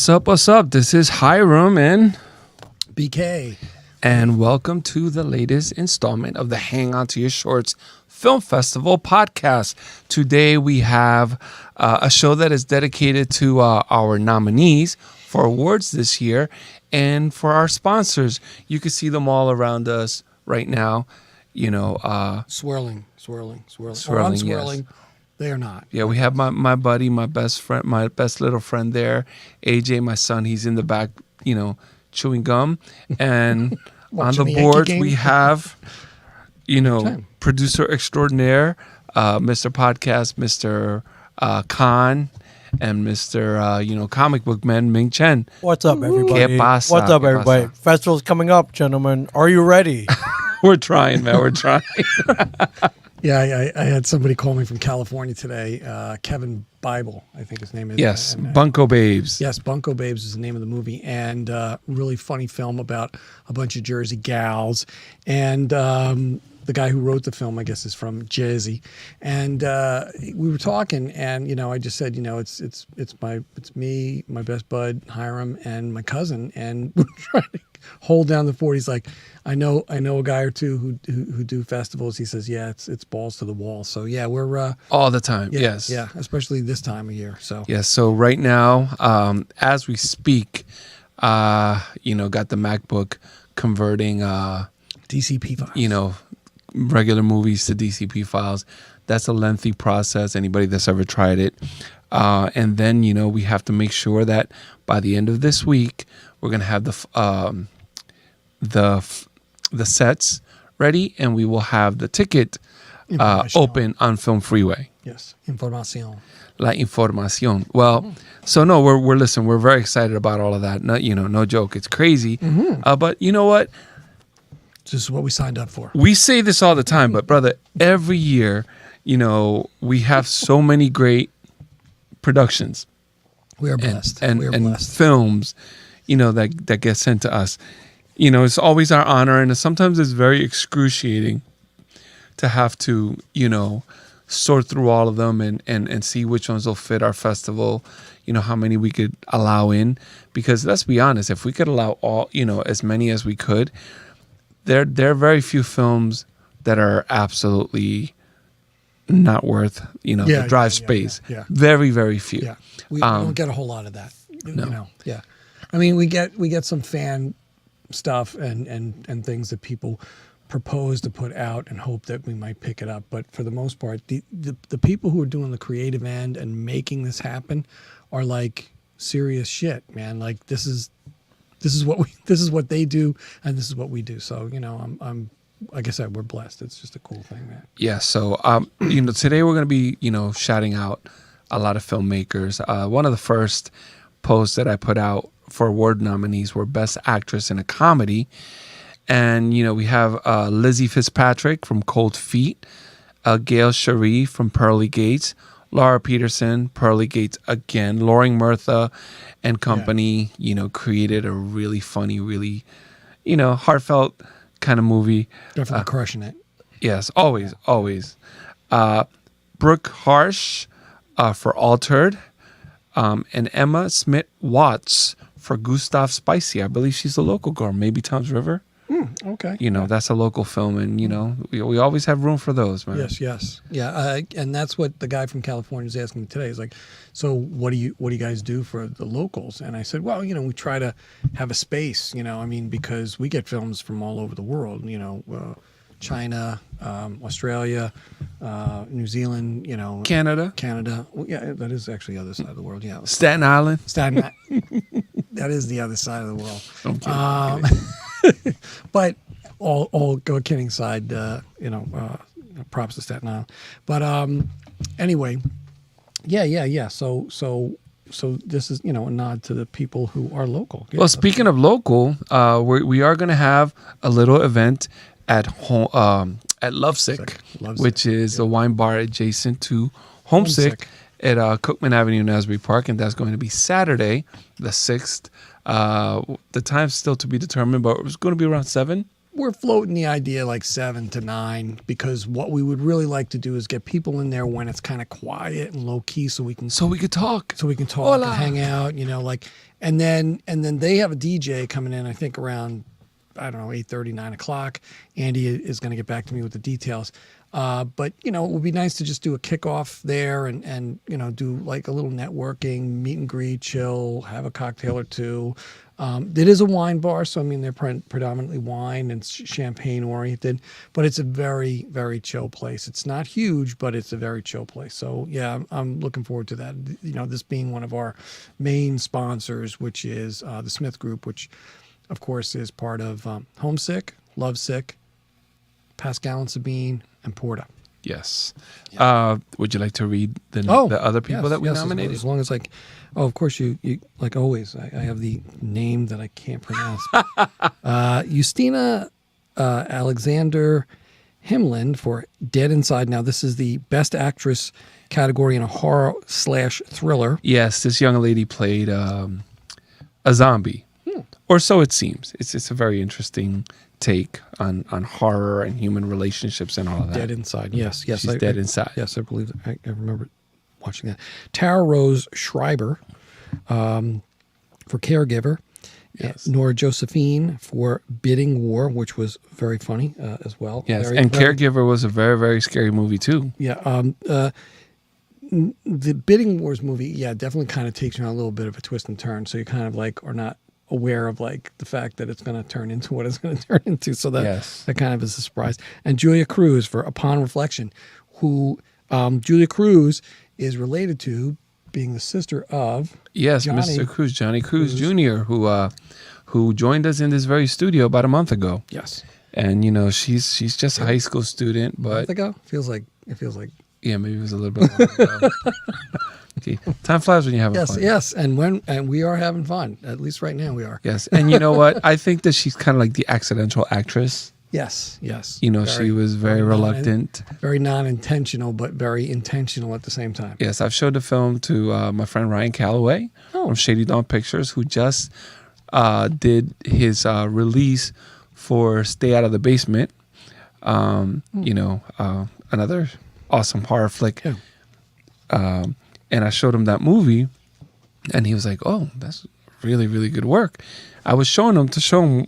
What's up? What's up? This is Hiram and BK. And welcome to the latest installment of the Hang On to Your Shorts Film Festival podcast. Today we have a show that is dedicated to our nominees for awards this year and for our sponsors. You can see them all around us right now. You know, Swirling. Or Swirling, unswirling. yes. They are not. Yeah, we have my buddy, my best friend, my best little friend there, AJ, my son. He's in the back, chewing gum. And on the boards we have, producer extraordinaire, Mr. Podcast, Mr. Khan, and Mr. Comic Book Man, Ming Chen. What's up, everybody? ¿Qué pasa? What's up, ¿Qué everybody? pasa? Festival's coming up, gentlemen. Are you ready? We're trying, man. We're trying. Yeah, I had somebody call me from California today. Kevin Bible, I think his name is. Yes, And, Bunko Babes. Yes, Bunko Babes is the name of the movie, and really funny film about a bunch of Jersey gals. And the guy who wrote the film, I guess, is from Jersey. And we were talking, and I just said, it's me, my best bud Hiram, and my cousin, and we're trying to hold down the fort. He's like, I know a guy or two who do festivals. He says, yeah, it's balls to the wall. So yeah, we're All the time, yeah, yes. yeah, especially this time of year. So Yes, so right now, as we speak, got the MacBook converting, DCP files. regular movies to DCP files. That's a lengthy process, anybody that's ever tried it. And then, we have to make sure that by the end of this week, we're going to have the sets ready, and we will have the ticket open on Film Freeway. Yes, información. La información. Well, so no, we're very excited about all of that. No joke. It's crazy. But you know what? This is what we signed up for. We say this all the time, but brother, every year, we have so many great productions. We are blessed. And we are and blessed. films, that get sent to us. It's always our honor, and sometimes it's very excruciating to have to, sort through all of them and see which ones will fit our festival, how many we could allow in. Because let's be honest, if we could allow all, as many as we could, there are very few films that are absolutely not worth, the drive space. Yeah. Very, very few. Yeah, we don't get a whole lot of that. No. Yeah, I mean, we get some fan stuff and things that people propose to put out and hope that we might pick it up. But for the most part, the people who are doing the creative end and making this happen are like serious shit, man. Like this is what they do, and this is what we do. So I'm like I said, we're blessed. It's just a cool thing, man. Yeah. So today we're going to be shouting out a lot of filmmakers. One of the first posts that I put out for award nominees were Best Actress in a Comedy. And, we have Lizzie Fitzpatrick from Cold Feet, Gail Sharif from Pearly Gates, Laura Peterson, Pearly Gates again, Loring Murtha and company, created a really funny, really, heartfelt kind of movie. Definitely crushing it. Yes, always. Brooke Harsh for Altered, and Emma Smith Watts for Gustav Spicy. I believe she's a local girl, maybe Tom's River. Okay. That's a local film, and we always have room for those, man. Yes. Yeah, and that's what the guy from California is asking me today. He's like, so what do you guys do for the locals? And I said, well, we try to have a space, because we get films from all over the world, China, Australia, New Zealand, Canada. Well, yeah, that is actually the other side of the world. Yeah. Staten Island. That is the other side of the world. I'm kidding, I'm kidding. But all kidding aside, props to Staten Island. But anyway, yeah. So this is a nod to the people who are local. Yeah, Well, speaking of local, we are going to have a little event at Lovesick, which is a wine bar adjacent to Homesick at Cookman Avenue in Asbury Park, and that's going to be Saturday, the 6th. The time's still to be determined, but it's going to be around 7. we're floating the idea like 7 to 9 because what we would really like to do is get people in there when it's kind of quiet and low key, so we can talk. talk Hola. and hang out, like, and then they have a DJ coming in, I think around, I don't know, 8:30, 9 o'clock. Andy is going to get back to me with the details. But, it would be nice to just do a kickoff there and do like a little networking, meet and greet, chill, have a cocktail or two. It is a wine bar, so I mean, they're predominantly wine and champagne oriented, but it's a very, very chill place. It's not huge, but it's a very chill place. So yeah, I'm looking forward to that. This being one of our main sponsors, which is the Smith Group, which of course is part of Homesick, Lovesick, Pascal and Sabine, and Porta. Yes. Would you like to read the other people that we nominated? As long as of course you like always. I have the name that I can't pronounce. Justina Alexander Himland for Dead Inside. Now this is the Best Actress category in a horror/thriller. Yes, this young lady played a zombie, or so it seems. It's a very interesting take on horror and human relationships and all of that. Dead Inside. Yes. She's dead inside. Yes, I believe I remember watching that. Tara Rose Schreiber for Caregiver. Yes. Nora Josephine for Bidding War, which was very funny as well. Yes, and Caregiver was a very, very scary movie too. Yeah. The Bidding Wars movie, definitely kind of takes you on a little bit of a twist and turn. So you kind of are not aware of the fact that it's going to turn into what it's going to turn into. So that kind of is a surprise. And Julia Cruz for Upon Reflection, who Julia Cruz is related to, being the sister of Mr. Cruz, Johnny Cruz Jr., who joined us in this very studio about a month ago. Yes. And she's just a high school student, but a month ago? It feels like yeah, maybe it was a little bit longer ago. Okay. Time flies when you're having fun. Yes, and we are having fun. At least right now we are. Yes, and you know what? I think that she's kind of like the accidental actress. Yes. She was very reluctant. Very non-intentional, but very intentional at the same time. Yes, I've showed the film to my friend Ryan Calloway from Shady Dawn Pictures, who just did his release for Stay Out of the Basement. Another awesome horror flick. Yeah. And I showed him that movie, and he was like, "Oh, that's really, really good work." I was showing him to show him,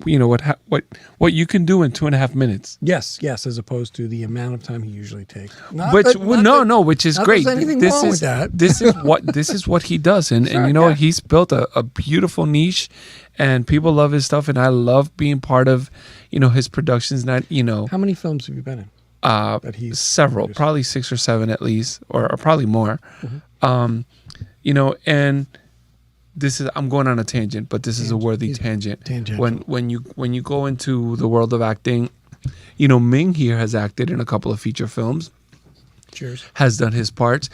what you can do in 2.5 minutes. Yes, as opposed to the amount of time he usually takes. Which is great. There's anything wrong with that. This is what he does, and what, he's built a beautiful niche, and people love his stuff, and I love being part of, his productions. How many films have you been in? Several, produced? Probably 6 or 7 at least, or probably more. Mm-hmm. And this is, I'm going on a tangent, but this is a worthy tangent. When you go into the world of acting, Ming here has acted in a couple of feature films. Cheers. Has done his parts.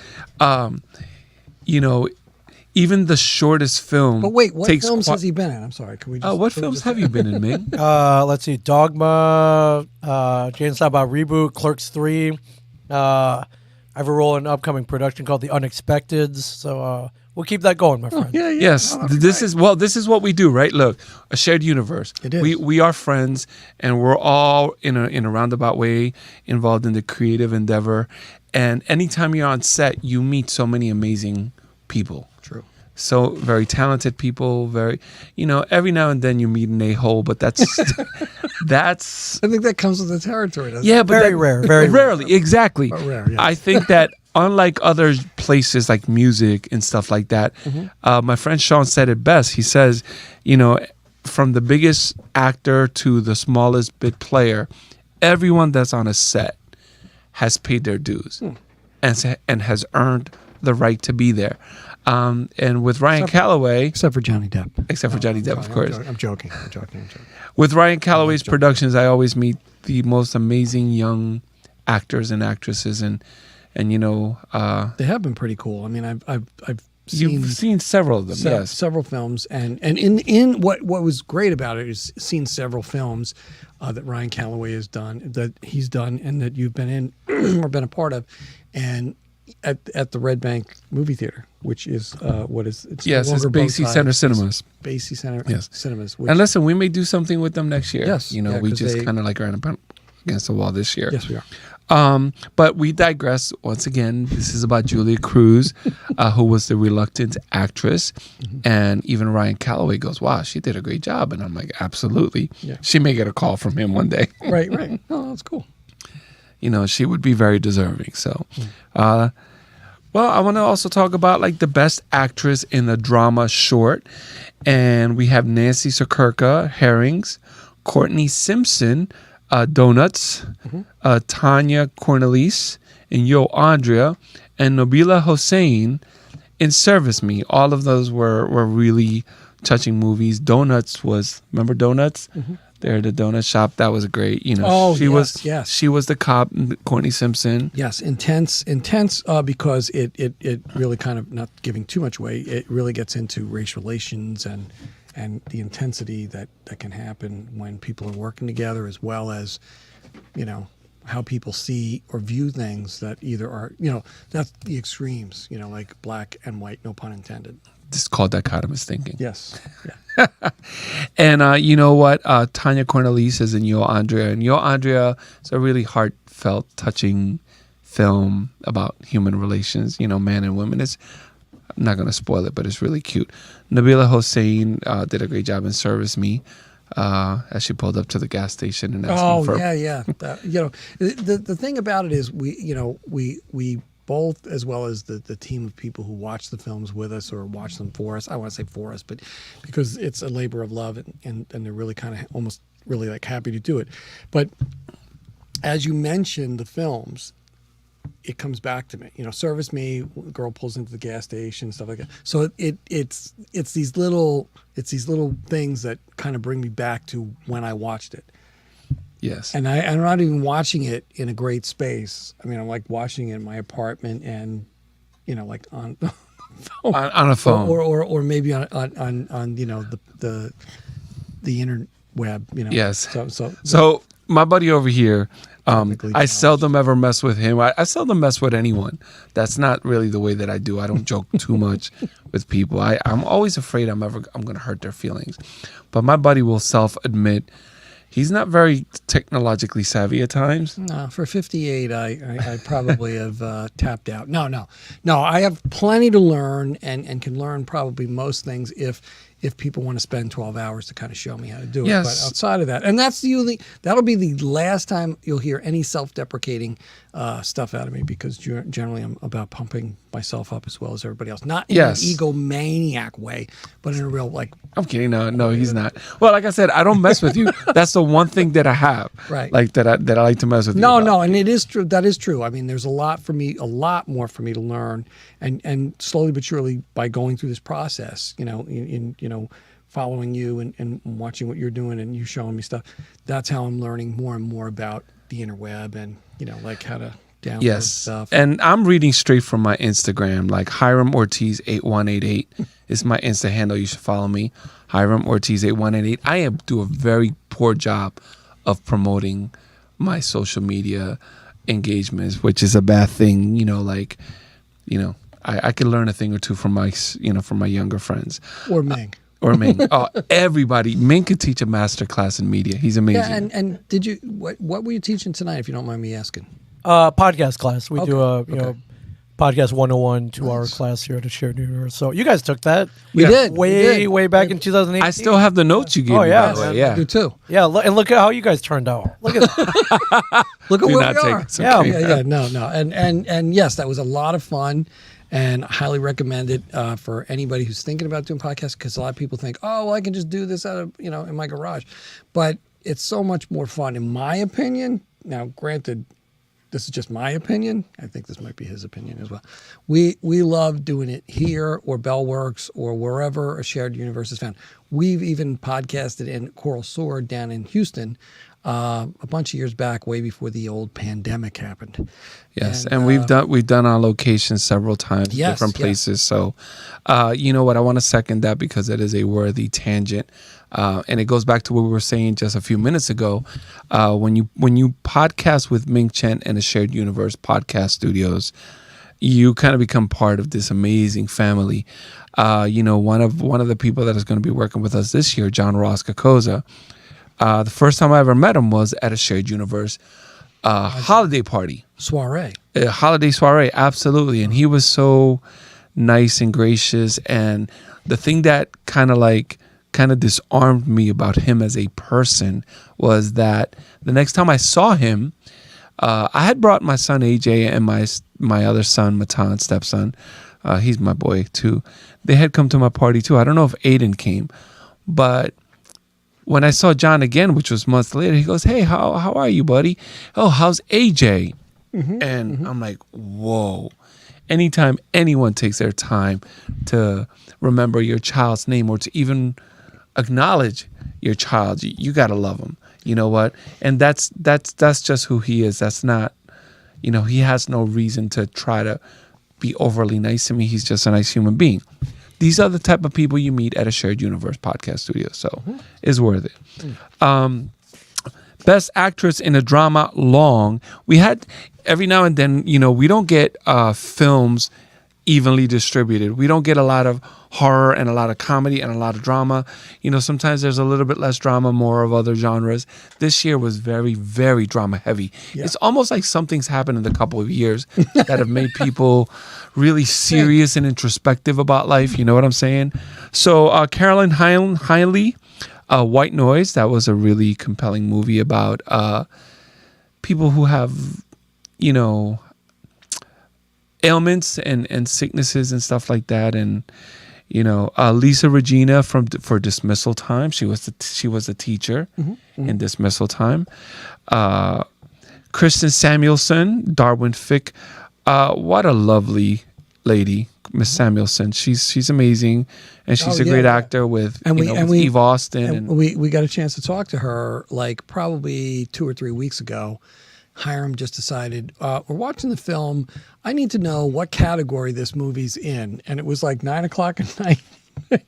Even the shortest film. But wait, what films has he been in? I'm sorry. Can we just, what films have you been in, Ming? Let's see. Dogma, Jane Silent Reboot, Clerks 3. I have a role in an upcoming production called The Unexpecteds. So we'll keep that going, my friend. Yeah. Yes. This is what we do, right? Look, a shared universe. It is. We are friends, and we're all in a roundabout way involved in the creative endeavor. And anytime you're on set, you meet so many amazing people. True. So very talented people, very, every now and then you meet an a-hole, but that's I think that comes with the territory, doesn't it? Yeah, but very rare. Very rarely, rare. exactly. But rare, yes. I think that unlike other places like music and stuff like that, my friend Sean said it best. He says, from the biggest actor to the smallest bit player, everyone that's on a set has paid their dues and has earned the right to be there. And with Ryan Calloway... Except for Johnny Depp. Except for Johnny Depp, of course. I'm joking. With Ryan Calloway's productions, I always meet the most amazing young actors and actresses, and they have been pretty cool. I mean, I've seen several of them, yes. Several films, and in what was great about it is seeing several films that Ryan Calloway has done, that he's done, and that you've been in or been a part of, and at the Red Bank movie theater, which is what is it's Yes, no it's longer Basie Bowtie. Center Cinemas. Basie Center Yes. Cinemas. Which, And listen, we may do something with them next year. Yes, You know, yeah, we 'cause just they- kind of like ran up against the wall this year. yes, we are. But we digress once again. This is about Julia Cruz, who was the reluctant actress. And even Ryan Calloway goes, wow, she did a great job. And I'm like, absolutely. Yeah. She may get a call from him one day. Right. Oh, that's cool. You know, she would be very deserving. So, well, I want to also talk about like the best actress in the drama short. And we have Nancy Sakurka, Herrings, Courtney Simpson, Donuts, Tanya Cornelise, and Yo Andrea, and Nabila Hossein in Service Me. All of those were really touching movies. Donuts was, remember Donuts? They're the donut shop. That was great. You know, Oh, she yes. she was the cop, Courtney Simpson. Yes, intense, because it really kind of, not giving too much away, it really gets into race relations and the intensity that can happen when people are working together, as well as, you know, how people see or view things that either are, you know, that's the extremes, you know, like black and white, no pun intended. This is called dichotomous thinking. Yes. Yeah. And you know what? Tanya Cornelise is in Yo Andrea. And Yo Andrea is a really heartfelt, touching film about human relations, you know, man and women. I'm not going to spoil it, but it's really cute. Nabila Hossein did a great job in Service Me as she pulled up to the gas station and asked Oh, for yeah. You know, the thing about it is we both, as well as the team of people who watch the films with us or watch them for us. I want to say for us, but because it's a labor of love and they're really kind of almost really like happy to do it. But as you mentioned the films, it comes back to me. You know, Service Me, girl pulls into the gas station, stuff like that. So it's these little things that kind of bring me back to when I watched it. Yes. And I'm not even watching it in a great space. I mean, I'm like watching it in my apartment and, you know, like on on a phone. or maybe on you know the interweb. You know. Yes. So So my buddy over here, Technically I challenged. seldom ever mess with him. I seldom mess with anyone. That's not really the way that I do. I don't joke too much with people. I'm always afraid I'm going to hurt their feelings. But my buddy will self-admit he's not very technologically savvy at times. No, for 58, I probably have tapped out. No. I have plenty to learn and can learn probably most things if people want to spend 12 hours to kind of show me how to do it. Yes. But outside of that, and that'll be the last time you'll hear any self-deprecating stuff out of me, because generally I'm about pumping myself up as well as everybody else. Not in Yes. an egomaniac way, but in a real like. I'm kidding. No, he's not. Well, like I said, I don't mess with you. That's the one thing that I have. Right. Like that I like to mess with you. No, about. and it is true. That is true. I mean, there's a lot more for me to learn, and slowly but surely by going through this process, you know, in following you and watching what you're doing and you showing me stuff, that's how I'm learning more and more about the interweb and, you know, like how to download Yes. stuff. And I'm reading straight from my Instagram. Like Hiram Ortiz 8188 is my Insta handle. You should follow me. Hiram Ortiz 8188. I do a very poor job of promoting my social media engagements, which is a bad thing. You know, like, you know, I could learn a thing or two from from my younger friends. Or Ming. Or Ming. Oh, everybody. Ming could teach a master class in media. He's amazing. Yeah, and did you what were you teaching tonight, if you don't mind me asking? Podcast class. We do a Okay. know podcast 101 2-hour class here at the Shared Universe. So you guys took that. We did. Way back in 2018. I still have the notes you gave Oh, me. yeah, by the way. man. I Yeah. do too. Yeah, and look at how you guys turned out. Look at Look at Do where not we take are. it so Yeah. Yeah, no, and yes, that was a lot of fun, and I highly recommend it for anybody who's thinking about doing podcasts, because a lot of people think, oh, well, I can just do this out of in my garage, but it's so much more fun, in my opinion. Now, granted, this is just my opinion. I think this might be his opinion as well. We love doing it here or Bellworks or wherever a Shared Universe is found. We've even podcasted in Coral Sword down in Houston a bunch of years back, way before the old pandemic happened. Yes, and we've done our locations several times, Yes, different yeah. places. So, you know what? I want to second that because it is a worthy tangent, and it goes back to what we were saying just a few minutes ago. When you podcast with Ming Chen and the Shared Universe Podcast Studios, you kind of become part of this amazing family. One of the people that is going to be working with us this year, John Ross Cacosa. The first time I ever met him was at a shared universe holiday party. Soiree. A holiday soiree, absolutely. And he was so nice and gracious. And the thing that kind of disarmed me about him as a person was that the next time I saw him, I had brought my son AJ and my other son Matan, stepson. He's my boy too. They had come to my party too. I don't know if Aiden came, but when I saw John again, which was months later, he goes, "Hey, how are you, buddy? Oh, how's AJ?" And I'm like, whoa. Anytime anyone takes their time to remember your child's name or to even acknowledge your child, you gotta love him. You know what? And that's just who he is. That's not, he has no reason to try to be overly nice to me. He's just a nice human being. These are the type of people you meet at a shared universe podcast studio. So it's worth it. Best actress in a drama long. We had every now and then, we don't get films evenly distributed. We don't get a lot of horror and a lot of comedy and a lot of drama. Sometimes there's a little bit less drama, more of other genres. This year was very, very drama heavy. Yeah. It's almost like something's happened in the couple of years that have made people really serious and introspective about life. You know what I'm saying? So Caroline Hineley, White Noise, that was a really compelling movie about people who have, ailments and sicknesses and stuff like that. And Lisa Regina for Dismissal Time. She was a teacher in Dismissal Time. Kristen Samuelson, Darwin Fick. What a lovely lady, Miss Samuelson. She's amazing, and she's a great actor with Eve Austin. And we got a chance to talk to her like probably 2 or 3 weeks ago. Hiram just decided, we're watching the film. I need to know what category this movie's in. And it was like 9:00 at night.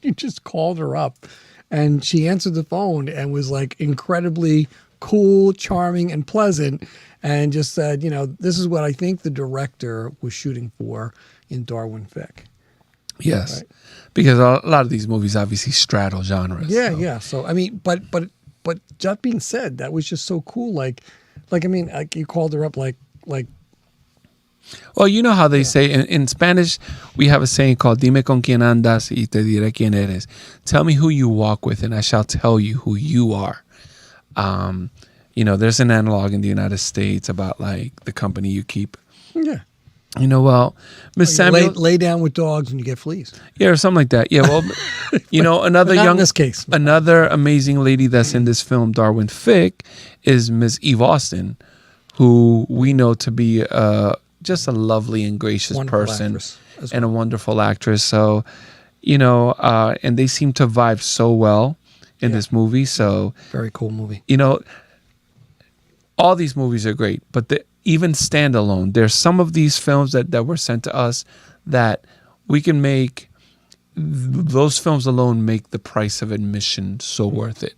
You just called her up and she answered the phone and was like incredibly cool, charming, and pleasant. And just said, this is what I think the director was shooting for in Darwin Fick. Yes. Right? Because a lot of these movies obviously straddle genres. Yeah, so. Yeah. So, I mean, but that being said, that was just so cool. Like you called her up like. Well, you know how they say in Spanish, we have a saying called "Dime con quién andas y te diré quién eres." Tell me who you walk with, and I shall tell you who you are. There's an analog in the United States about like the company you keep. Yeah. Miss Samuel, lay down with dogs and you get fleas. Yeah, or something like that. Yeah, well, another young in this case. Another amazing lady that's in this film, Darwin Fick, is Miss Eve Austin, who we know to be just a lovely and gracious person and a wonderful actress. So, and they seem to vibe so well in this movie. So very cool movie. All these movies are great, but even standalone, there's some of these films that were sent to us that we can make. Those films alone make the price of admission so worth it.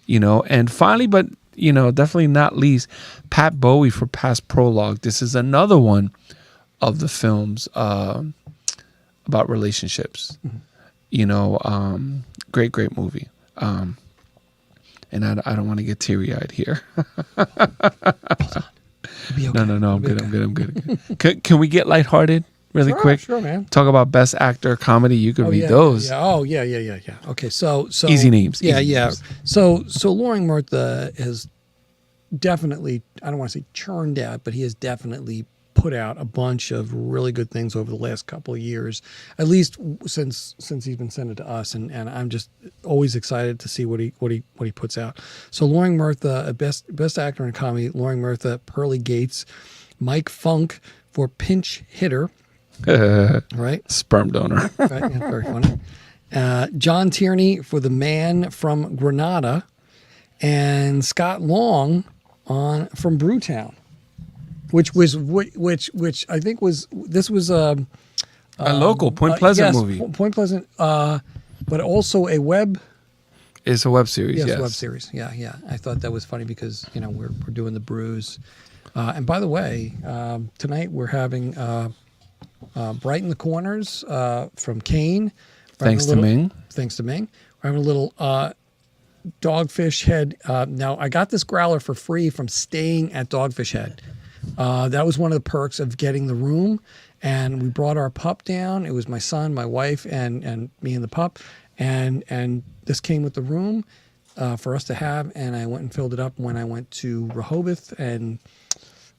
And finally, but definitely not least, Pat Bowie for Past Prologue. This is another one of the films about relationships. Great movie. And I don't want to get teary-eyed here. Okay. No, I'm good. Can we get lighthearted really quick? Sure, man. Talk about Best Actor Comedy. You can read those. Yeah. Oh, yeah. Okay, so easy names. Yeah, easy yeah. names. So Loring Murtha has definitely, I don't want to say churned out, but he has definitely put out a bunch of really good things over the last couple of years, at least since he's been sent it to us, and I'm just always excited to see what he puts out. So Loring Murtha, best actor in a comedy, Loring Murtha, Pearly Gates, Mike Funk for Pinch Hitter, right? Sperm donor. Right, yeah, very funny. John Tierney for The Man from Granada, and Scott Long from Brewtown. Which I think was a local Point Pleasant yes, movie. Point Pleasant, but also a web. It's a web series. Yes, web series. Yeah. I thought that was funny because we're doing the brews, and by the way, tonight we're having Brighten the Corners from Kane. Thanks to Ming. Thanks to Ming. We're having a little Dogfish Head. Now, I got this growler for free from staying at Dogfish Head. That was one of the perks of getting the room. And we brought our pup down. It was my son, my wife, and me and the pup. And this came with the room for us to have. And I went and filled it up when I went to Rehoboth and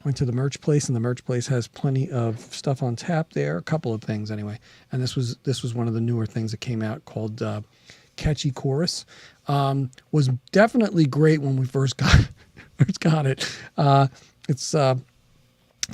went to the merch place. And the merch place has plenty of stuff on tap there. A couple of things anyway. And this was one of the newer things that came out called Catchy Chorus. Was definitely great when we first got it. It's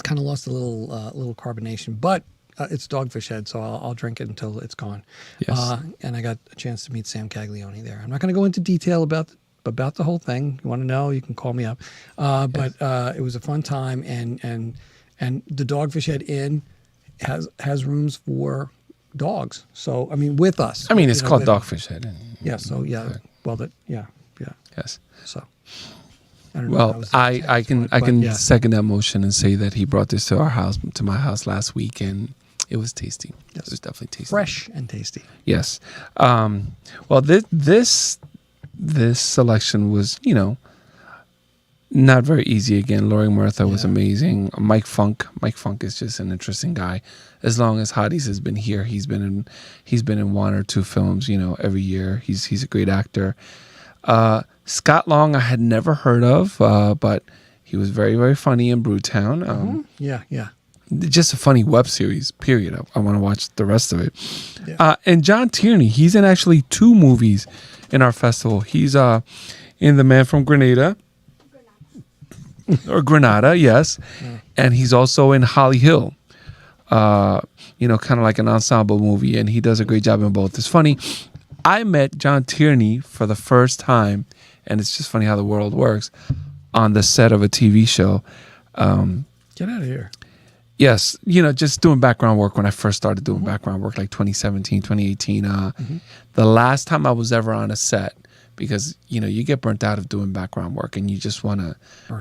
kind of lost a little carbonation, but it's Dogfish Head, so I'll drink it until it's gone. Yes. And I got a chance to meet Sam Caglione there. I'm not going to go into detail about the whole thing. You want to know, you can call me up. But it was a fun time, and the Dogfish Head Inn has rooms for dogs. So I mean, with us. I mean, it's called Dogfish Head. Yeah. So yeah. Well, yeah. Yes. So. I don't know, Well, that was I can but yeah. second that motion and say that he brought this to my house last week, and it was tasty. Yes. It was definitely tasty. Fresh and tasty. Yes. Well, this selection was, not very easy. Again, Laurie Murtha was Yeah. amazing. Mike Funk is just an interesting guy. As long as Hotties has been here, he's been in one or two films, every year. He's a great actor. Scott Long I had never heard of, but he was very, very funny in Brewtown. Yeah. Just a funny web series, period. I want to watch the rest of it. Yeah. And John Tierney, he's in actually 2 movies in our festival. He's in The Man from Grenada. Or Granada, yes. Yeah. And he's also in Holly Hill. Kind of like an ensemble movie, and he does a great job in both. It's funny. I met John Tierney for the first time, and it's just funny how the world works, on the set of a TV show. Get out of here. Yes, just doing background work when I first started doing background work, like 2017, 2018. The last time I was ever on a set, because, you get burnt out of doing background work, and you just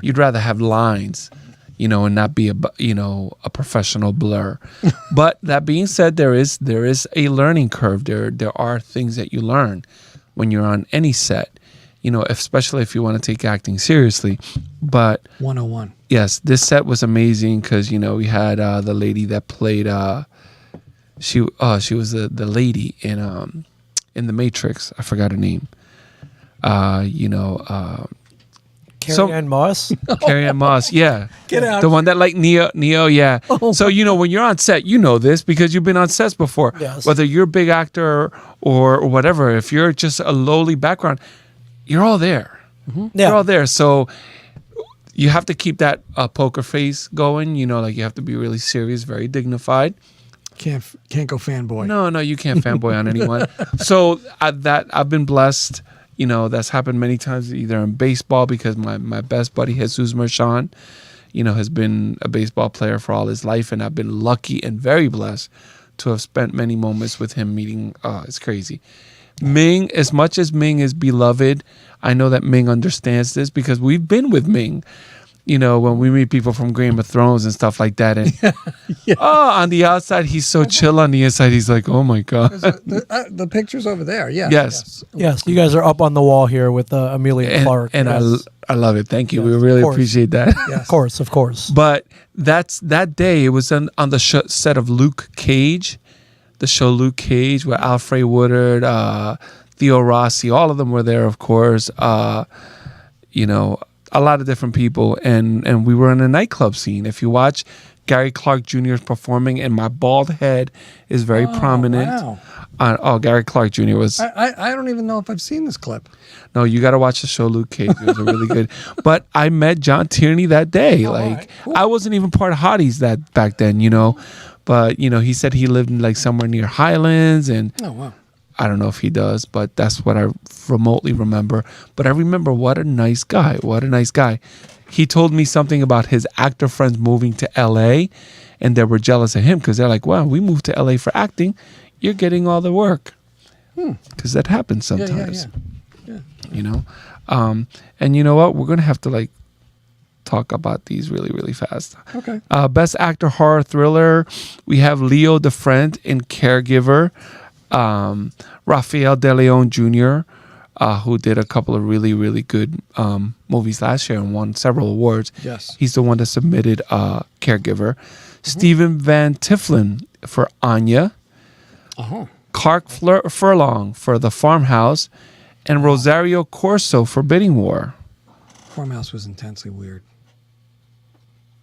you'd rather have lines, and not be a professional blur. But that being said, there is a learning curve. There are things that you learn when you're on any set, especially if you want to take acting seriously. But 101. yes, this set was amazing because we had the lady that played. She was the lady in The Matrix. I forgot her name. Carrie Ann Moss. Carrie Ann Moss, yeah. Get out. The one that like Neo, yeah. So, when you're on set, this because you've been on sets before. Yes. Whether you're a big actor or whatever, if you're just a lowly background, you're all there. Yeah. You're all there. So you have to keep that poker face going, you have to be really serious, very dignified. Can't go fanboy. No, you can't fanboy on anyone. So I've been blessed. That's happened many times, either in baseball, because my best buddy, Jesus Mershon, has been a baseball player for all his life. And I've been lucky and very blessed to have spent many moments with him meeting. It's crazy. Ming, as much as Ming is beloved, I know that Ming understands this because we've been with Ming. When we meet people from Game of Thrones and stuff like that. And on the outside, he's so chill. On the inside, he's like, oh my God. The picture's over there. Yeah. Yes. Yes, you guys are up on the wall here with Amelia Clark. And yes. I love it. Thank you. Yes, We really of course. appreciate that. Yes. Of course. But that day, it was on the set of Luke Cage, the show Luke Cage, where Alfred Woodard, Theo Rossi, all of them were there, of course. A lot of different people, and we were in a nightclub scene. If you watch, Gary Clark Jr. is performing, and my bald head is very prominent. Wow. Gary Clark Jr. was. I don't even know if I've seen this clip. No, you got to watch the show Luke Cage. It was really good. But I met John Tierney that day. all right. Cool. I wasn't even part of Hotties that back then, But he said he lived in somewhere near Highlands, and Oh, wow. I don't know if he does, but that's what I remotely remember. But I remember what a nice guy. What a nice guy. He told me something about his actor friends moving to LA, and they were jealous of him because they're like, wow, we moved to LA for acting. You're getting all the work. Because that happens sometimes. Yeah. And you know what? We're going to have to talk about these really, really fast. Okay. Best Actor Horror Thriller, we have Leo DeFrent in Caregiver, Rafael De Leon Jr., who did a couple of really, really good movies last year and won several awards. Yes. He's the one that submitted Caregiver. Stephen Van Tifflin for Anya. Uh-huh. Clark Furlong for The Farmhouse. And Rosario Corso for Bidding War. Farmhouse was intensely weird.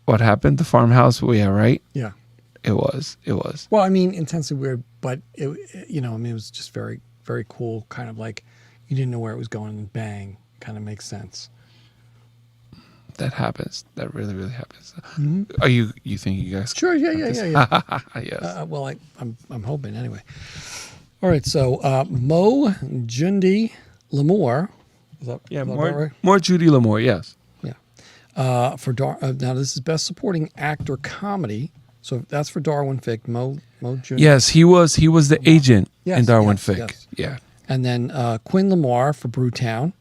What happened? The Farmhouse? Well, yeah, right? Yeah. It was. Well, I mean, intensely weird, but it was just very, very cool. Kind of like you didn't know where it was going, and bang, kind of makes sense. That happens. That really, really happens. Are you think you guys? Sure. Yeah. Yes. Well, I'm hoping anyway. All right. So Mo Jundi Lamore. Is that Yeah. is that about right? More Judy Lamore. Yes. Yeah. Now this is Best Supporting Actor Comedy. So that's for Darwin Fick. Mo Jundi. Yes. He was the agent Yes, in Darwin yes, Fick. yes. Yeah. And then Quinn Lamar for Brewtown.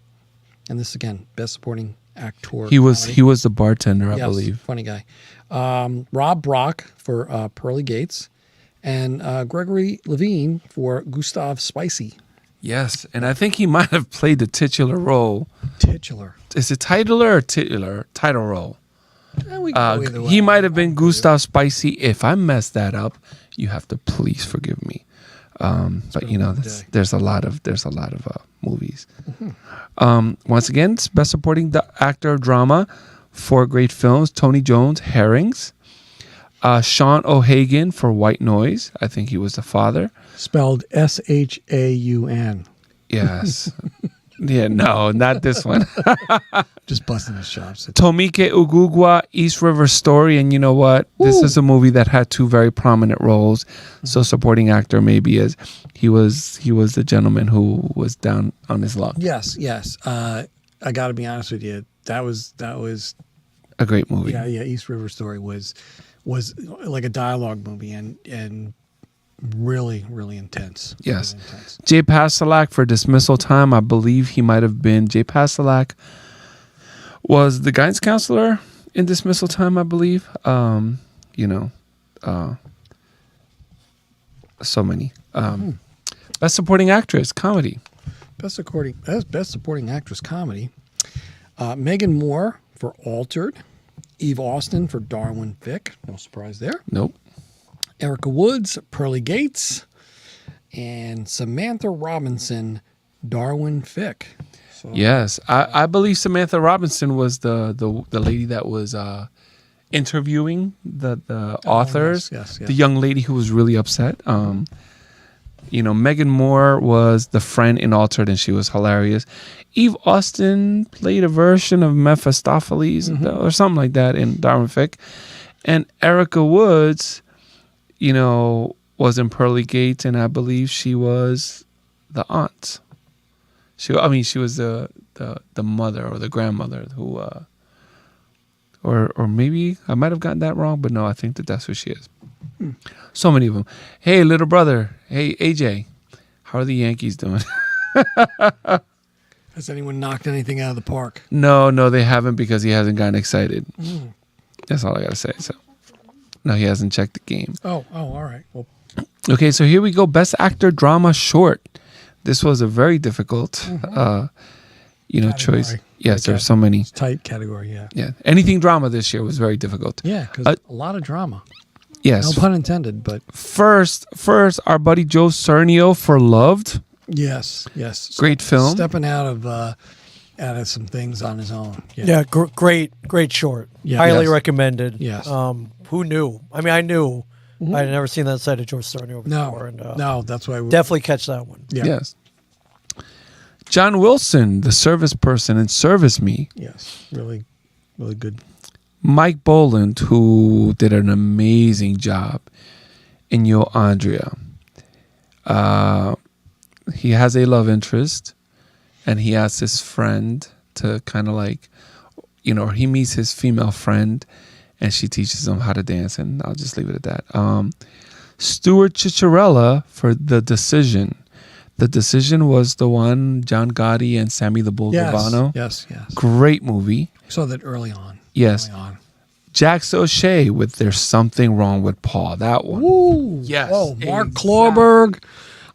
And this again, Best Supporting Actor. He was Comedy. he was the bartender, I Yes, believe. funny guy. Rob Brock for Pearly Gates, and Gregory Levine for Gustav Spicy. Yes, and I think he might have played the titular role. Titular. Is it titular or titular? Title role. We can go either way. He might have been Gustav Spicy. If I messed that up, you have to please forgive me. But you know, there's a lot of movies. Once again, it's Best Supporting Actor Drama, 4 great films. Tony Jones, Herrings. Sean O'Hagan for White Noise. I think he was the father. Spelled Shaun. Yes. Yeah, no, not this one. Just busting his chops. Tomike Ugugwa, East River Story, and you know what? This is a movie that had 2 very prominent roles. So supporting actor maybe as he was the gentleman who was down on his luck. Yes. I got to be honest with you. That was A great movie. yeah. East River Story was like a dialogue movie and really, really intense. Yes. Really intense. Jay Pasalak for Dismissal Time. I believe he might have been Jay Pasalak was the guidance counselor in Dismissal Time, I believe. So many. Best Supporting Actress, Comedy. Best Supporting Actress Comedy. Megan Moore for Altered. Eve Austin for Darwin Fick. No surprise there. Nope. Erica Woods, Pearly Gates. And Samantha Robinson, Darwin Fick. So, Yes, I believe Samantha Robinson was the lady that was interviewing the authors. yes. The young lady who was really upset. Megan Moore was the friend in Altered, and she was hilarious. Eve Austin played a version of Mephistopheles or something like that in Darwin Fick, and Erica Woods, was in Pearly Gates, and I believe she was the aunt. She was the mother or the grandmother who, or maybe I might have gotten that wrong, but no, I think that's who she is. So many of them. Hey, little brother. Hey, AJ, how are the Yankees doing? Has anyone knocked anything out of the park? No, they haven't because he hasn't gotten excited. That's all I gotta say. So, no, he hasn't checked the game. Oh, all right. Well, Okay, so here we go. Best Actor Drama Short. This was a very difficult, choice. Yes, there are so many. tight category, yeah. Yeah, anything drama this year was very difficult. Yeah, because a lot of drama. Yes. No pun intended, but First, our buddy Joe Cernio for Loved. yes. Great film. Stepping out of some things on his own. Yeah, great short. Yeah. Highly Yes. recommended. Yes. Who knew? I mean, I knew. I'd never seen that side of George Stornio before. No, that's why we Definitely catch that one. Yeah. Yes. John Wilson, the service person in Service Me. Yes. Really, really good. Mike Boland, who did an amazing job in Yo Andrea. He has a love interest, and he asks his friend to kind of he meets his female friend, and she teaches him how to dance, and I'll just leave it at that. Stuart Ciccarella for The Decision. The Decision was the one, John Gotti and Sammy the Bull Yes. Gravano. Yes. Great movie. Saw that early on. Yes. going on. Jax O'Shea with There's Something Wrong with Paul. That one. Ooh. Yes, Oh, Mark exactly. Klorberg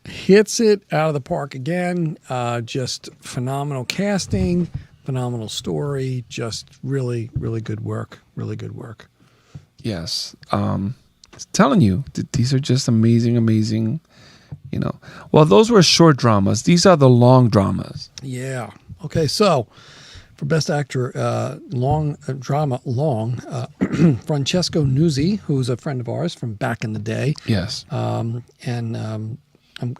hits it out of the park again. Just phenomenal casting, phenomenal story. Just really, really good work. Really good work. Yes. Telling you, these are just amazing, amazing, Well, those were short dramas. These are the long dramas. Yeah. Okay. So, for Best Actor, drama, Francesco Nuzzi, who's a friend of ours from back in the day. Yes.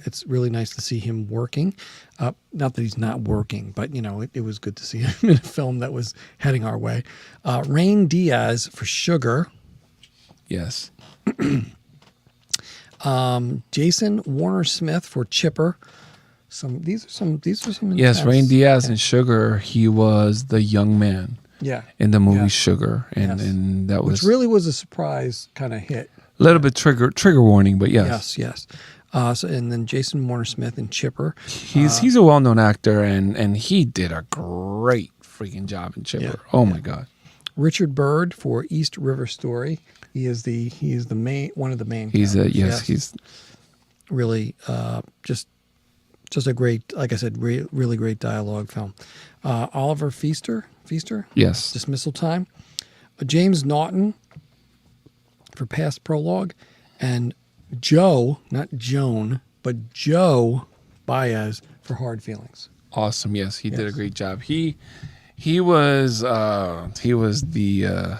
It's really nice to see him working. Not that he's not working, but it was good to see him in a film that was heading our way. Rain Diaz for Sugar. Yes. Jason Warner Smith for Chipper. These are some. Yes, intense- Rain Diaz in Sugar, he was the young man Yeah. in the movie Yeah. Sugar. Yes. And that Which was really was a surprise kind of hit. a little bit trigger warning, but yes. Yes. And then Jason Warner Smith and Chipper. He's a well-known actor, and he did a great freaking job in Chipper. Yeah. Oh my God. Richard Bird for East River Story. He is the main one of the main. He's characters. he's really just a great, like I said, really great dialogue film. Oliver Feaster, yes. Dismissal Time. James Naughton for Past Prologue, and Joe, not Joan, but Joe Baez for Hard Feelings. Awesome. Yes, he did a Yes. great job. He was the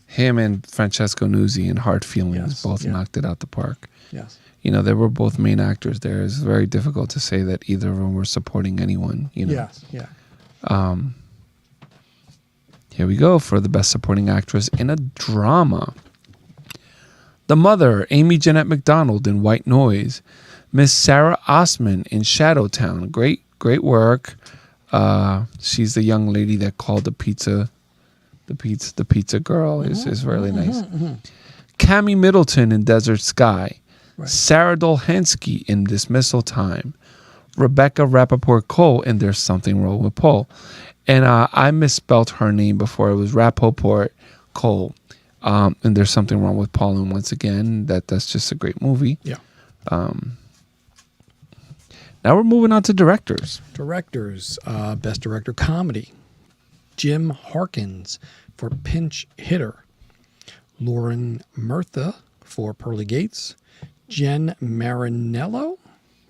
him and Francesco Nuzzi in Hard Feelings Yes, both yeah. knocked it out the park. Yes. They were both main actors there. It's very difficult to say that either of them were supporting anyone. Yes. Yeah. Here we go for the Best Supporting Actress in a Drama. The Mother, Amy Jeanette MacDonald in White Noise. Miss Sarah Osman in Shadowtown. Great work. She's the young lady that called the pizza girl. Is really nice. Cammie Middleton in Desert Sky. Right. Sarah Dolhansky in Dismissal Time. Rebecca Rappaport Cole in There's Something Wrong with Paul. And I misspelled her name before. It was Rappaport Cole. And There's Something Wrong with Paul. And once again, that's just a great movie. Yeah. Now we're moving on to directors. Directors, Best Director Comedy. Jim Harkins for Pinch Hitter. Lauren Murtha for Pearly Gates. Jen Marinello.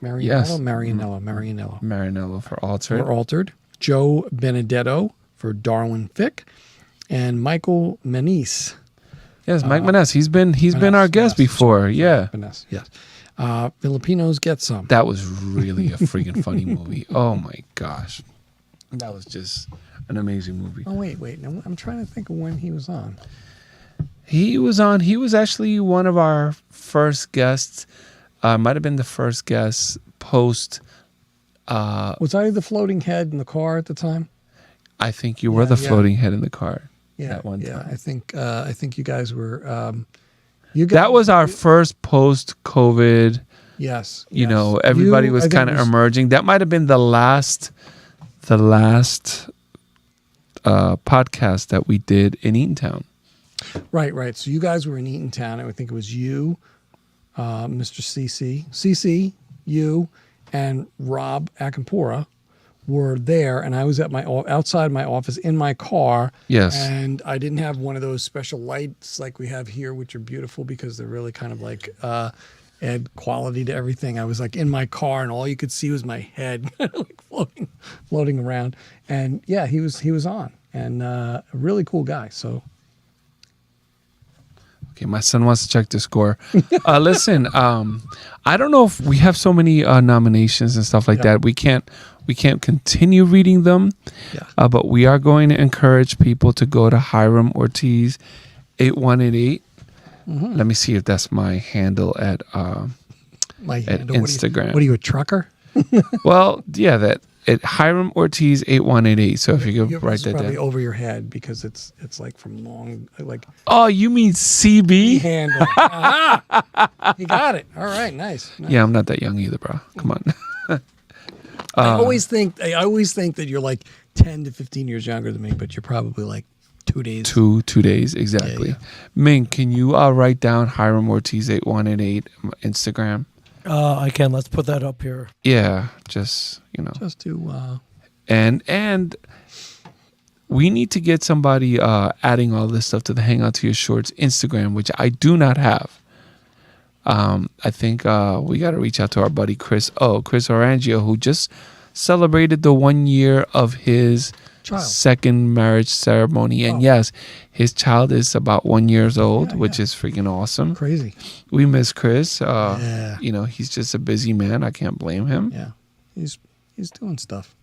Yes. Marinello for Altered. for Altered. Joe Benedetto for Darwin Fick. And Michael Manise. Yes, Mike Maness. He's been our guest before. Yeah. Manise, yes. Filipinos Get Some. That was really a freaking funny movie. Oh my gosh. That was just an amazing movie. Oh, wait. No, I'm trying to think of when he was on. He was actually one of our first guests. Might have been the first guest post. Was I the floating head in the car at the time? I think you were the floating head in the car. Yeah, at one time. I think you guys were. That was our first post-COVID. Yes. Everybody was kind of emerging. That might have been the last podcast that we did in Eatontown. Right. So you guys were in Eatontown. I think it was you, Mr. CC, you, and Rob Akampora were there, and I was at outside my office in my car. Yes. And I didn't have one of those special lights like we have here, which are beautiful because they're really kind of like add quality to everything. I was like in my car, and all you could see was my head like floating around. And yeah, he was on, and a really cool guy. So. Okay, my son wants to check the score. Listen, I don't know if we have so many nominations and stuff like that. We can't continue reading them. Yeah. But we are going to encourage people to go to Hiram Ortiz 8188. Let me see if that's my handle at Instagram. What are you, a trucker? Well, yeah, that at Hiram Ortiz 8188. So if you could write that probably down. over your head because it's like from long like Oh, you mean CB? handle. Aha! You got it. All right, nice. Yeah, I'm not that young either, bro. Come on. I always think that you're like 10 to 15 years younger than me, but you're probably like 2 days. 2 days exactly. Yeah. Ming, can you write down Hiram Ortiz 8188 Instagram? I can. Let's put that up here. Yeah, just Just to and we need to get somebody adding all this stuff to the Hang On to Your Shorts Instagram, which I do not have. I think we got to reach out to our buddy Chris Orangio, who just celebrated the 1 year of his child. second marriage ceremony. And Oh. yes, his child is about 1 year old, Yeah, which yeah. is freaking awesome. Crazy. We miss Chris. Yeah. He's just a busy man. I can't blame him. Yeah. He's doing stuff.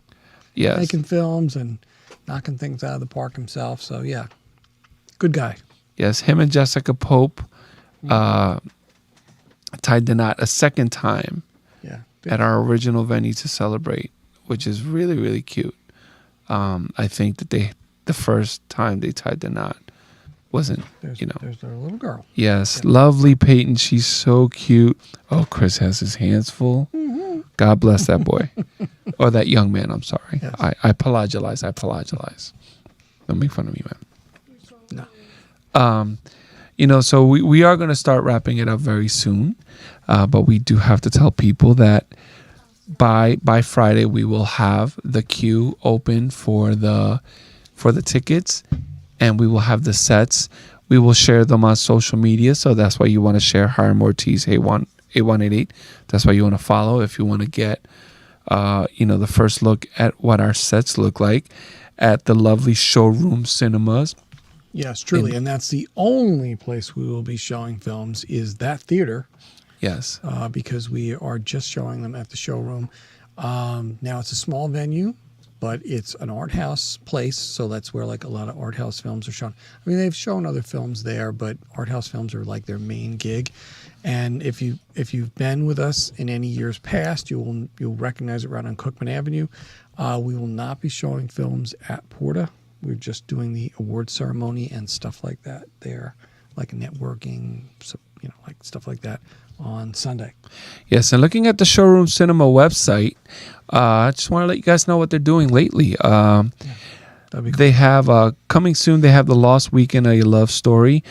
Yes. Making films and knocking things out of the park himself. So yeah. Good guy. Yes, him and Jessica Pope tied the knot a second time Yeah. at our original venue to celebrate, which is really, really cute. I think that the first time they tied the knot wasn't, There's their little girl. Yes, lovely Peyton. She's so cute. Oh, Chris has his hands full. God bless that boy. Or that young man, I'm sorry. Yes. I apologize. Don't make fun of me, man. No. So we are going to start wrapping it up very soon. But we do have to tell people that by Friday we will have the queue open for the tickets, and we will have the sets. We will share them on social media, so that's why you want to share Hiram Ortiz 8188. That's why you want to follow if you want to get the first look at what our sets look like at the lovely Showroom Cinemas. Yes, truly. And that's the only place we will be showing films is that theater. Yes. Because we are just showing them at the showroom. Now it's a small venue, but it's an art house place, so that's where like a lot of art house films are shown. I mean, they've shown other films there, but art house films are like their main gig. And if you've been with us in any years past, you'll recognize it right on Cookman Avenue. We will not be showing films at Porta. We're just doing the award ceremony and stuff like that there, like networking, like stuff like that on Sunday. Yes, and looking at the Showroom Cinema website, I just want to let you guys know what they're doing lately. That'd be cool. They have coming soon. They have The Lost Weekend, A Love Story.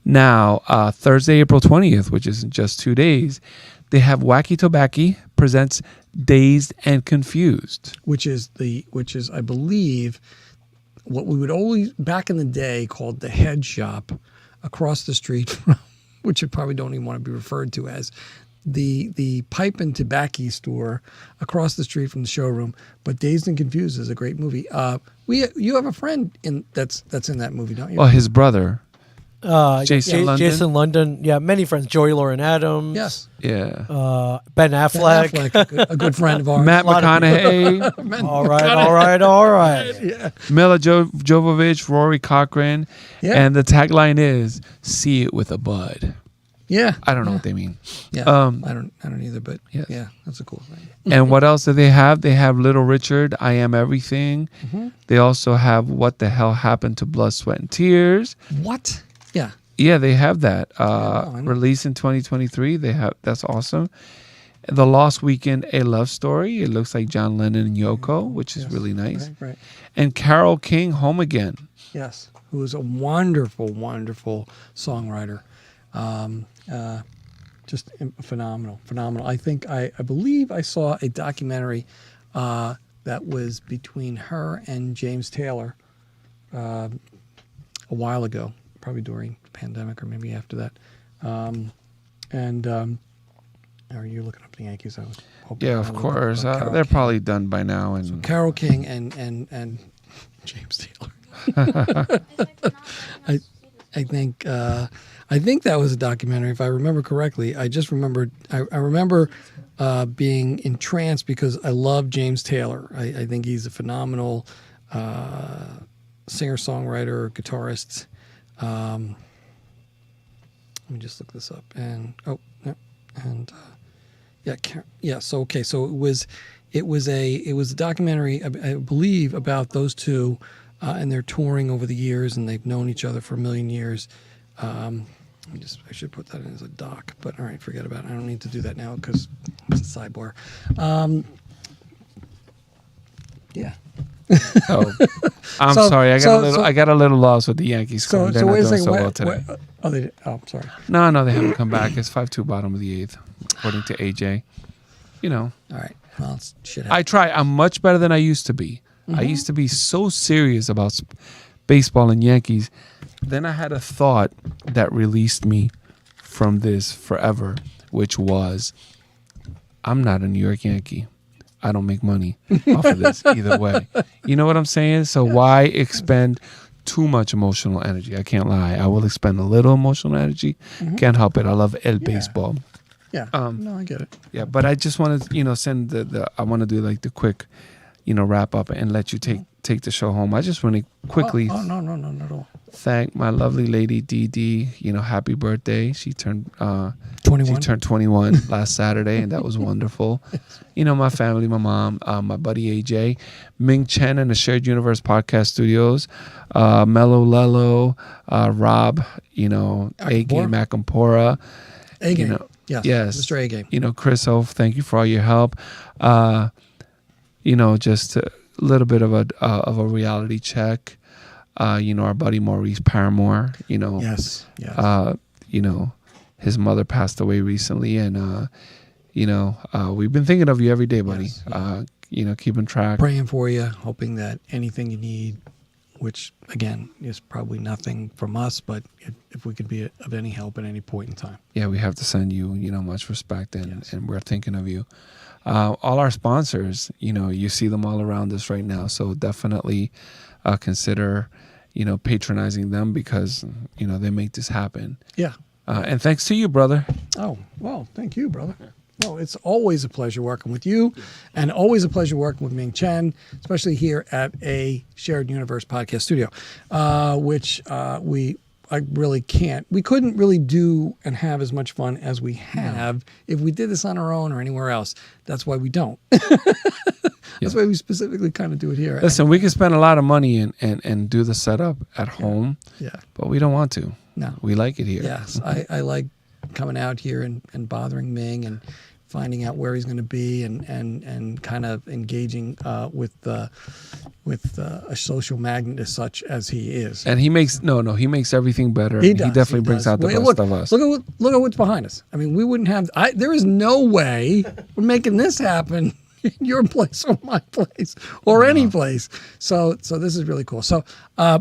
Now, Thursday, April 20th, which is in just 2 days, they have Wacky Tobacco presents Dazed and Confused. which is I believe what we would always back in the day called the head shop across the street from, which you probably don't even want to be referred to as the pipe and tobacco store across the street from the showroom. But Dazed and Confused is a great movie. You have a friend that's in that movie, don't you? Well, his brother. Jason London? Jason London. Yeah, many friends. Joey Lauren Adams. Yes. Yeah. Ben Ben Affleck. Affleck, a good friend of ours. Matt lot of McConaughey, All right. Yeah. Mila Jovovich, Rory Cochrane. Yeah. And the tagline is, see it with a bud. Yeah. I don't know what they mean. Yeah. Um, I don't either, but yes. yeah, that's a cool thing. And what else do they have? They have Little Richard, I Am Everything. They also have What the Hell Happened to Blood, Sweat, and Tears. What? Yeah. Yeah, they have that. I know. Released in 2023. That's awesome. The Lost Weekend, A Love Story. It looks like John Lennon and Yoko, which is Yes. really nice. Right. And Carole King, Home Again. Yes, who is a wonderful, wonderful songwriter. Just phenomenal. I believe I saw a documentary that was between her and James Taylor a while ago, probably during the pandemic or maybe after that. Are you looking up the Yankees? I was hoping Yeah, I of would look course. up Carole They're King. probably done by now. And Carole King and James Taylor. I think that was a documentary, if I remember correctly. I just remembered. I remember being entranced because I love James Taylor. I think he's a phenomenal singer-songwriter, guitarist. Let me just look this up. So it was a documentary, I believe, about those two. And they're touring over the years, and they've known each other for a million years. I should put that in as a doc, but all right, forget about it. I don't need to do that now because it's a sidebar. Yeah, So I'm So- sorry. so- I got a little lost with the Yankees. So, They're so not wait a doing second. so well today. Oh, they did. Oh, I'm sorry. No, they haven't come back. It's 5-2 bottom of the 8th, according to AJ. You know, All right. Well, it's shit. I try. I'm much better than I used to be. I used to be so serious about baseball and Yankees. Then I had a thought that released me from this forever, which was, I'm not a New York Yankee. I don't make money off of this either way. You know what I'm saying? So why expend too much emotional energy? I can't lie. I will expend a little emotional energy. Can't help it. I love el baseball. Yeah. No, I get it. Yeah, but I just want to, send I want to do like the quick, wrap up and let you take the show home. I just want to quickly Oh, no, not at all. thank my lovely lady Dee Dee. Happy birthday. She turned 21. She turned 21 last Saturday, and that was wonderful. My family, my mom, my buddy AJ, Ming Chen and the Shared Universe Podcast Studios, Mello Lello, Rob, A-Game Akampora. A-Game. Yes. Yes. Mr. A-Game. Chris O, thank you for all your help. Just a little bit of a reality check. Our buddy Maurice Paramore, Yes. Yes. His mother passed away recently, and we've been thinking of you every day, buddy. Yes. Keeping track. Praying for you, hoping that anything you need, which again is probably nothing from us, but if we could be of any help at any point in time. Yeah, we have to send you, much respect, and Yes. and we're thinking of you. All our sponsors, you see them all around us right now, so definitely consider, patronizing them because, they make this happen. Yeah. And thanks to you, brother. Oh, well, thank you, brother. No, it's always a pleasure working with you and always a pleasure working with Ming Chen, especially here at a Shared Universe podcast studio, which I really can't. We couldn't really do and have as much fun as we have if we did this on our own or anywhere else. That's why we don't. That's why we specifically kind of do it here. Listen, we can spend a lot of money and do the setup at home, Yeah. but we don't want to. No. We like it here. Yes, I like coming out here and bothering Ming and finding out where he's going to be and kind of engaging with a social magnet as such as he is. And he makes he makes everything better. He and does. He definitely brings does. out the Wait, best of us. Look at what's behind us. I mean, we wouldn't have. There is no way we're making this happen in your place or my place or any place. So this is really cool. So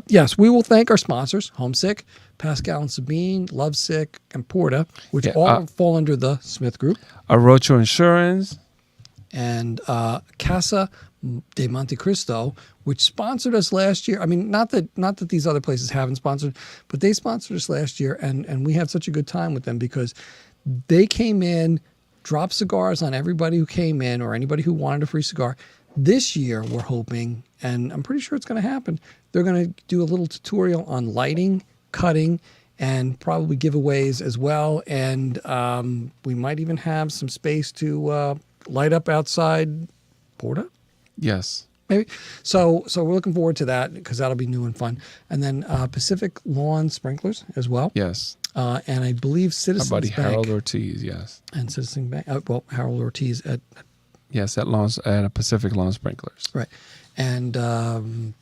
yes, we will thank our sponsors: Homesick, Pascal and Sabine, Lovesick, and Porta, which all fall under the Smith Group, Arocho Insurance. and Casa de Monte Cristo, which sponsored us last year. I mean, not that these other places haven't sponsored, but they sponsored us last year, and we had such a good time with them because they came in, dropped cigars on everybody who came in or anybody who wanted a free cigar. This year, we're hoping, and I'm pretty sure it's going to happen, they're going to do a little tutorial on lighting, cutting, and probably giveaways as well. And we might even have some space to light up outside Porta, Yes. maybe. So we're looking forward to that because that'll be new and fun. And then Pacific Lawn Sprinklers as well. Yes. And I believe Our Citizens buddy Bank. Harold Ortiz. Yes. And Citizen Bank. Harold Ortiz at Yes, at Pacific Lawn Sprinklers. right. And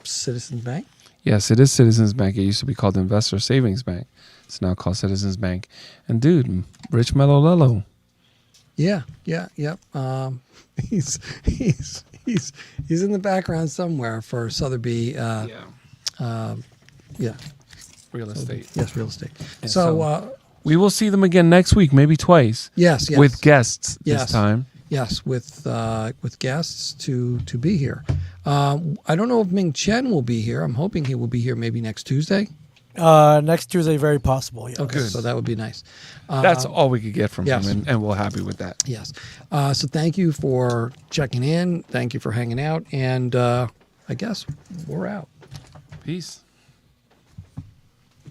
Citizens Bank. Yes, it is Citizens Bank. It used to be called Investor Savings Bank. It's now called Citizens Bank. And dude, Rich Mello Lello. Yeah. He's in the background somewhere for Sotheby. Yeah. Real estate. Yes, real estate. And So we will see them again next week, maybe twice. yes. With guests Yes. this time. Yes, with guests to be here. I don't know if Ming Chen will be here. I'm hoping he will be here maybe next Tuesday. Next Tuesday, very possible. Yeah. Okay, so that would be nice. That's all we could get from yes. him, and we're happy with that. Yes. So thank you for checking in. Thank you for hanging out. And I guess we're out. Peace.